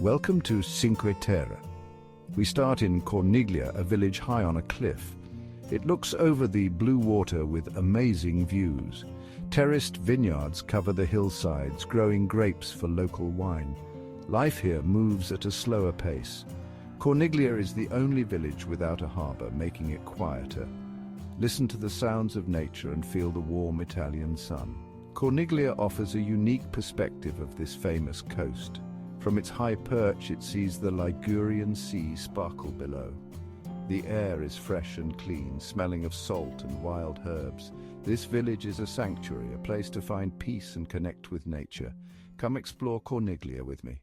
Welcome to Cinque Terre. We start in Corniglia, a village high on a cliff. It looks over the blue water with amazing views. Terraced vineyards cover the hillsides, growing grapes for local wine. Life here moves at a slower pace. Corniglia is the only village without a harbour, making it quieter. Listen to the sounds of nature and feel the warm Italian sun. Corniglia offers a unique perspective of this famous coast. From its high perch, it sees the Ligurian Sea sparkle below. The air is fresh and clean, smelling of salt and wild herbs. This village is a sanctuary, a place to find peace and connect with nature. Come explore Corniglia with me.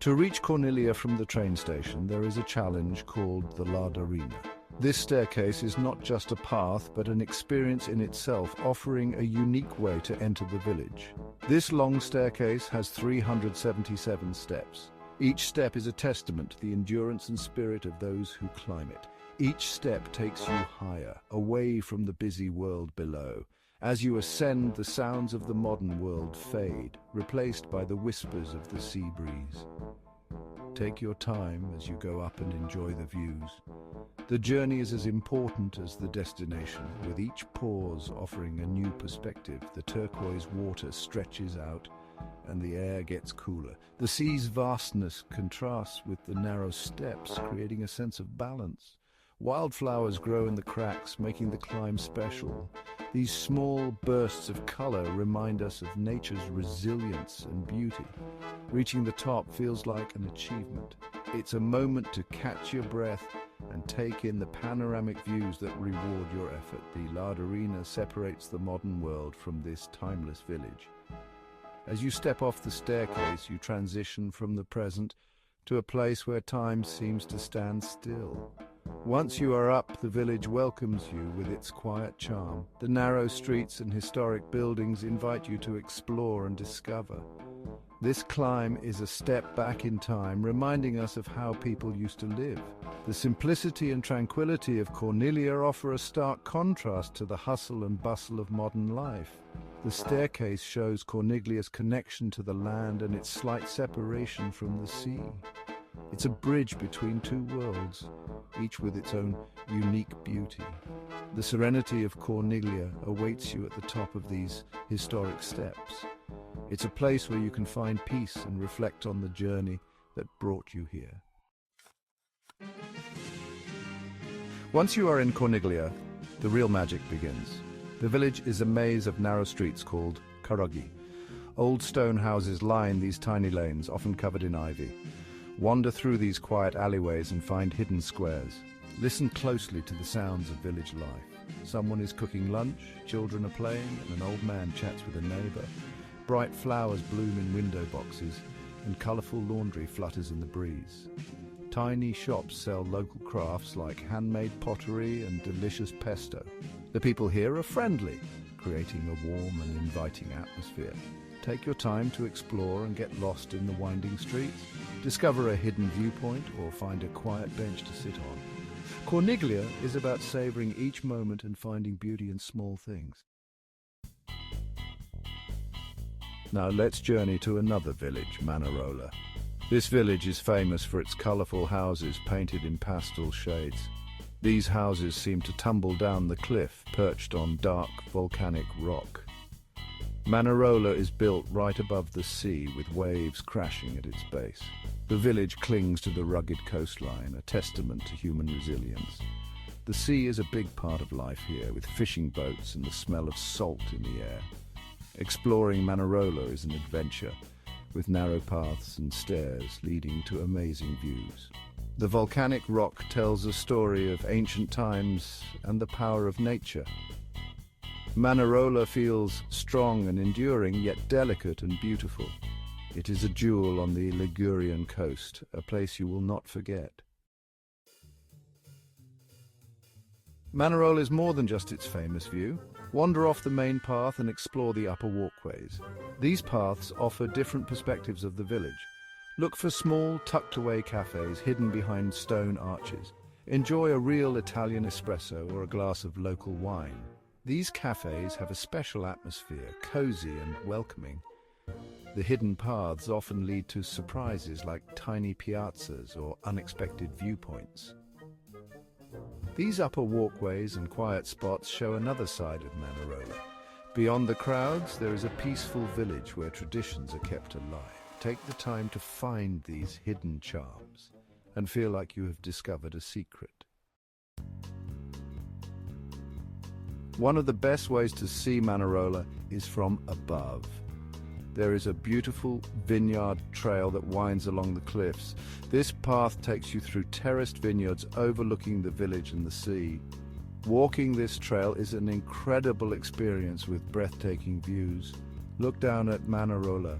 To reach Corniglia from the train station, there is a challenge called the Larderina. This staircase is not just a path, but an experience in itself, offering a unique way to enter the village. This long staircase has 377 steps. Each step is a testament to the endurance and spirit of those who climb it. Each step takes you higher, away from the busy world below. As you ascend, the sounds of the modern world fade, replaced by the whispers of the sea breeze. Take your time as you go up and enjoy the views. The journey is as important as the destination, with each pause offering a new perspective. The turquoise water stretches out and the air gets cooler. The sea's vastness contrasts with the narrow steps, creating a sense of balance. Wildflowers grow in the cracks, making the climb special. These small bursts of color remind us of nature's resilience and beauty. Reaching the top feels like an achievement. It's a moment to catch your breath and take in the panoramic views that reward your effort. The Larderina separates the modern world from this timeless village. As you step off the staircase, you transition from the present to a place where time seems to stand still. Once you are up, the village welcomes you with its quiet charm. The narrow streets and historic buildings invite you to explore and discover. This climb is a step back in time, reminding us of how people used to live. The simplicity and tranquility of Corniglia offer a stark contrast to the hustle and bustle of modern life. The staircase shows Corniglia's connection to the land and its slight separation from the sea. It's a bridge between two worlds, each with its own unique beauty. The serenity of Corniglia awaits you at the top of these historic steps. It's a place where you can find peace and reflect on the journey that brought you here. Once you are in Corniglia, the real magic begins. The village is a maze of narrow streets called carruggi. Old stone houses line these tiny lanes, often covered in ivy. Wander through these quiet alleyways and find hidden squares. Listen closely to the sounds of village life. Someone is cooking lunch, children are playing, and an old man chats with a neighbor. Bright flowers bloom in window boxes, and colorful laundry flutters in the breeze. Tiny shops sell local crafts like handmade pottery and delicious pesto. The people here are friendly, creating a warm and inviting atmosphere. Take your time to explore and get lost in the winding streets. Discover a hidden viewpoint or find a quiet bench to sit on. Corniglia is about savoring each moment and finding beauty in small things. Now let's journey to another village, Manarola. This village is famous for its colorful houses painted in pastel shades. These houses seem to tumble down the cliff, perched on dark volcanic rock. Manarola is built right above the sea, with waves crashing at its base. The village clings to the rugged coastline, a testament to human resilience. The sea is a big part of life here, with fishing boats and the smell of salt in the air. Exploring Manarola is an adventure, with narrow paths and stairs leading to amazing views. The volcanic rock tells a story of ancient times and the power of nature. Manarola feels strong and enduring, yet delicate and beautiful. It is a jewel on the Ligurian coast, a place you will not forget. Manarola is more than just its famous view. Wander off the main path and explore the upper walkways. These paths offer different perspectives of the village. Look for small, tucked-away cafes hidden behind stone arches. Enjoy a real Italian espresso or a glass of local wine. These cafes have a special atmosphere, cozy and welcoming. The hidden paths often lead to surprises like tiny piazzas or unexpected viewpoints. These upper walkways and quiet spots show another side of Manarola. Beyond the crowds, there is a peaceful village where traditions are kept alive. Take the time to find these hidden charms and feel like you have discovered a secret. One of the best ways to see Manarola is from above. There is a beautiful vineyard trail that winds along the cliffs. This path takes you through terraced vineyards overlooking the village and the sea. Walking this trail is an incredible experience with breathtaking views. Look down at Manarola,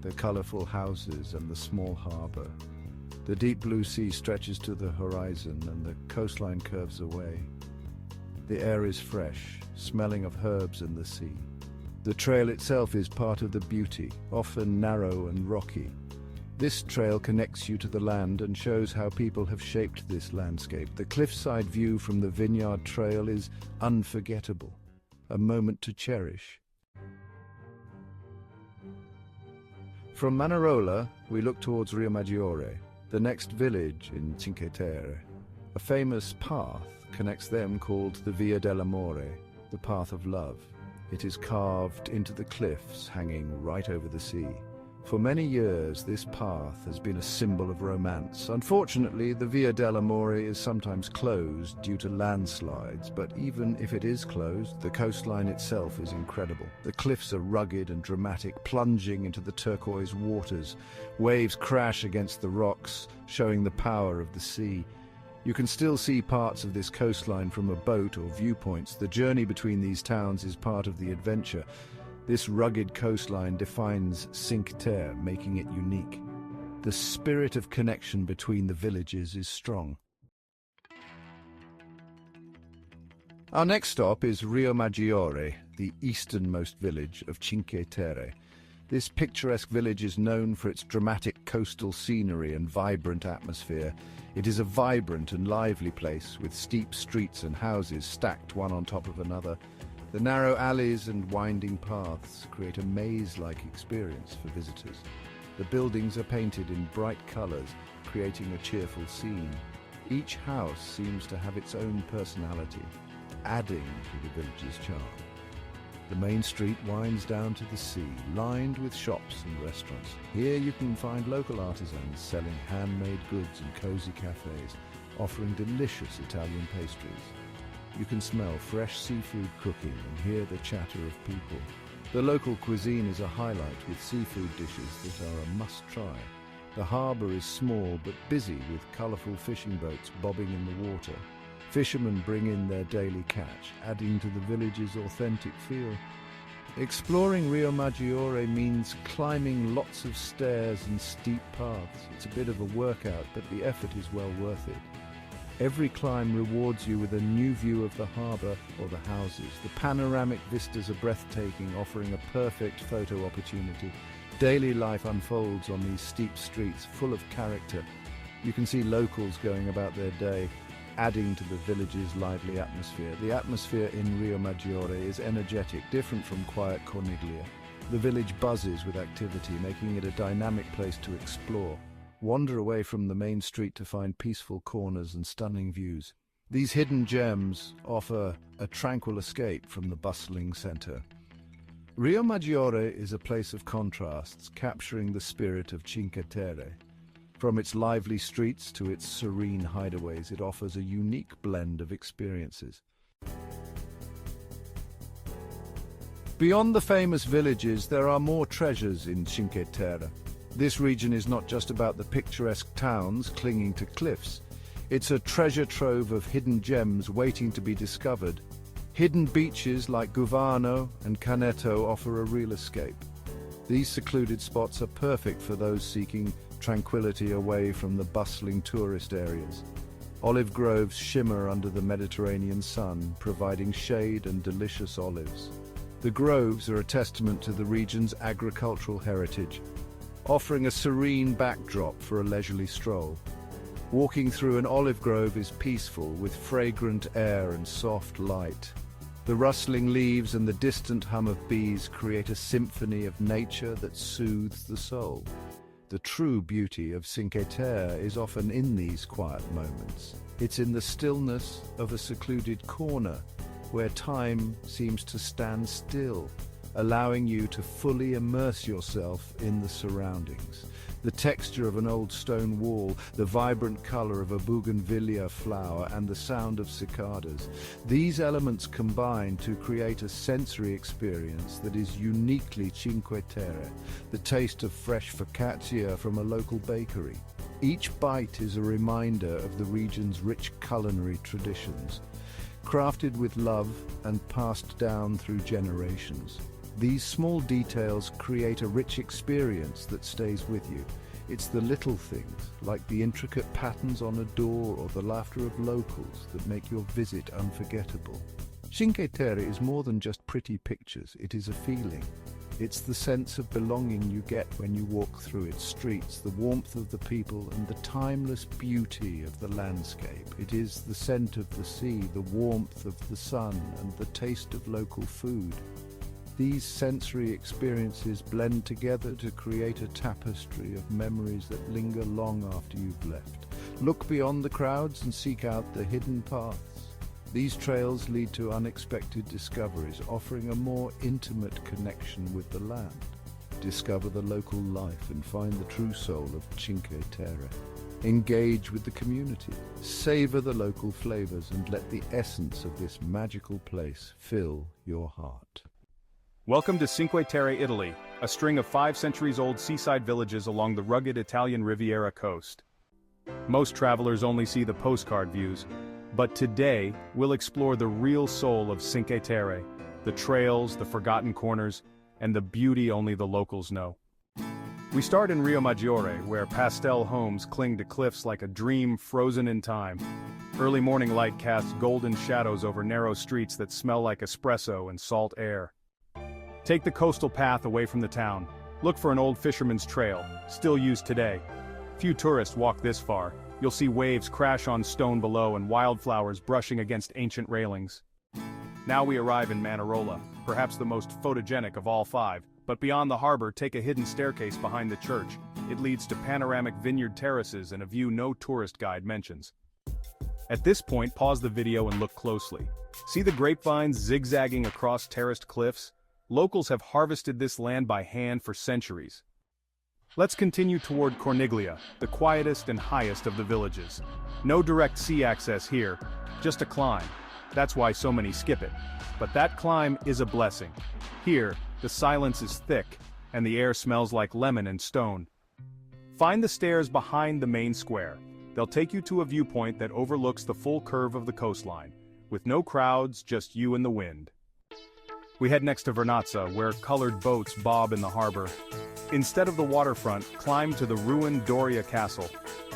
the colorful houses and the small harbor. The deep blue sea stretches to the horizon and the coastline curves away. The air is fresh, smelling of herbs and the sea. The trail itself is part of the beauty, often narrow and rocky. This trail connects you to the land and shows how people have shaped this landscape. The cliffside view from the vineyard trail is unforgettable, a moment to cherish. From Manarola, we look towards Riomaggiore, the next village in Cinque Terre. A famous path connects them called the Via dell'Amore, the path of love. It is carved into the cliffs, hanging right over the sea. For many years, this path has been a symbol of romance. Unfortunately, the Via dell'Amore is sometimes closed due to landslides, but even if it is closed, the coastline itself is incredible. The cliffs are rugged and dramatic, plunging into the turquoise waters. Waves crash against the rocks, showing the power of the sea. You can still see parts of this coastline from a boat or viewpoints. The journey between these towns is part of the adventure. This rugged coastline defines Cinque Terre, making it unique. The spirit of connection between the villages is strong. Our next stop is Riomaggiore, the easternmost village of Cinque Terre. This picturesque village is known for its dramatic coastal scenery and vibrant atmosphere. It is a vibrant and lively place with steep streets and houses stacked one on top of another. The narrow alleys and winding paths create a maze-like experience for visitors. The buildings are painted in bright colors, creating a cheerful scene. Each house seems to have its own personality, adding to the village's charm. The main street winds down to the sea, lined with shops and restaurants. Here you can find local artisans selling handmade goods and cozy cafes, offering delicious Italian pastries. You can smell fresh seafood cooking and hear the chatter of people. The local cuisine is a highlight with seafood dishes that are a must-try. The harbour is small but busy with colourful fishing boats bobbing in the water. Fishermen bring in their daily catch, adding to the village's authentic feel. Exploring Riomaggiore means climbing lots of stairs and steep paths. It's a bit of a workout, but the effort is well worth it. Every climb rewards you with a new view of the harbour or the houses. The panoramic vistas are breathtaking, offering a perfect photo opportunity. Daily life unfolds on these steep streets, full of character. You can see locals going about their day, adding to the village's lively atmosphere. The atmosphere in Riomaggiore is energetic, different from quiet Corniglia. The village buzzes with activity, making it a dynamic place to explore. Wander away from the main street to find peaceful corners and stunning views. These hidden gems offer a tranquil escape from the bustling centre. Riomaggiore is a place of contrasts, capturing the spirit of Cinque Terre. From its lively streets to its serene hideaways, it offers a unique blend of experiences. Beyond the famous villages, there are more treasures in Cinque Terre. This region is not just about the picturesque towns clinging to cliffs. It's a treasure trove of hidden gems waiting to be discovered. Hidden beaches like Guvano and Caneto offer a real escape. These secluded spots are perfect for those seeking tranquility away from the bustling tourist areas. Olive groves shimmer under the Mediterranean sun, providing shade and delicious olives. The groves are a testament to the region's agricultural heritage, offering a serene backdrop for a leisurely stroll. Walking through an olive grove is peaceful, with fragrant air and soft light. The rustling leaves and the distant hum of bees create a symphony of nature that soothes the soul. The true beauty of Cinque Terre is often in these quiet moments. It's in the stillness of a secluded corner where time seems to stand still, allowing you to fully immerse yourself in the surroundings. The texture of an old stone wall, the vibrant color of a bougainvillea flower, and the sound of cicadas. These elements combine to create a sensory experience that is uniquely Cinque Terre, the taste of fresh focaccia from a local bakery. Each bite is a reminder of the region's rich culinary traditions, crafted with love and passed down through generations. These small details create a rich experience that stays with you. It's the little things, like the intricate patterns on a door or the laughter of locals, that make your visit unforgettable. Cinque Terre is more than just pretty pictures, it is a feeling. It's the sense of belonging you get when you walk through its streets, the warmth of the people and the timeless beauty of the landscape. It is the scent of the sea, the warmth of the sun, and the taste of local food. These sensory experiences blend together to create a tapestry of memories that linger long after you've left. Look beyond the crowds and seek out the hidden paths. These trails lead to unexpected discoveries, offering a more intimate connection with the land. Discover the local life and find the true soul of Cinque Terre. Engage with the community, savor the local flavors, and let the essence of this magical place fill your heart. Welcome to Cinque Terre, Italy, a string of 5 centuries-old seaside villages along the rugged Italian Riviera coast. Most travelers only see the postcard views, but today we'll explore the real soul of Cinque Terre, the trails, the forgotten corners, and the beauty only the locals know. We start in Rio Maggiore, where pastel homes cling to cliffs like a dream frozen in time. Early morning light casts golden shadows over narrow streets that smell like espresso and salt air. Take the coastal path away from the town. Look for an old fisherman's trail, still used today. Few tourists walk this far. You'll see waves crash on stone below and wildflowers brushing against ancient railings. Now we arrive in Manarola, perhaps the most photogenic of all 5, but beyond the harbor, take a hidden staircase behind the church. It leads to panoramic vineyard terraces and a view no tourist guide mentions. At this point, pause the video and look closely. See the grapevines zigzagging across terraced cliffs? Locals have harvested this land by hand for centuries. Let's continue toward Corniglia, the quietest and highest of the villages. No direct sea access here, just a climb. That's why so many skip it. But that climb is a blessing. Here, the silence is thick, and the air smells like lemon and stone. Find the stairs behind the main square. They'll take you to a viewpoint that overlooks the full curve of the coastline, with no crowds, just you and the wind. We head next to Vernazza, where colored boats bob in the harbor. Instead of the waterfront, climb to the ruined Doria Castle.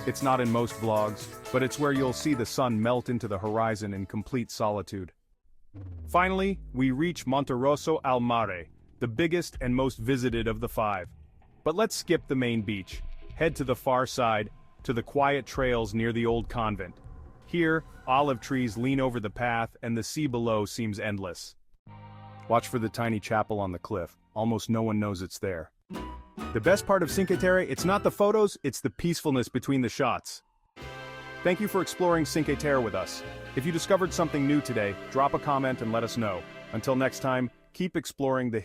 It's not in most vlogs, but it's where you'll see the sun melt into the horizon in complete solitude. Finally, we reach Monte Rosso al Mare, the biggest and most visited of the 5. But let's skip the main beach. Head to the far side, to the quiet trails near the old convent. Here, olive trees lean over the path and the sea below seems endless. Watch for the tiny chapel on the cliff. Almost no one knows it's there. The best part of Cinque Terre, it's not the photos, it's the peacefulness between the shots. Thank you for exploring Cinque Terre with us. If you discovered something new today, drop a comment and let us know. Until next time, keep exploring the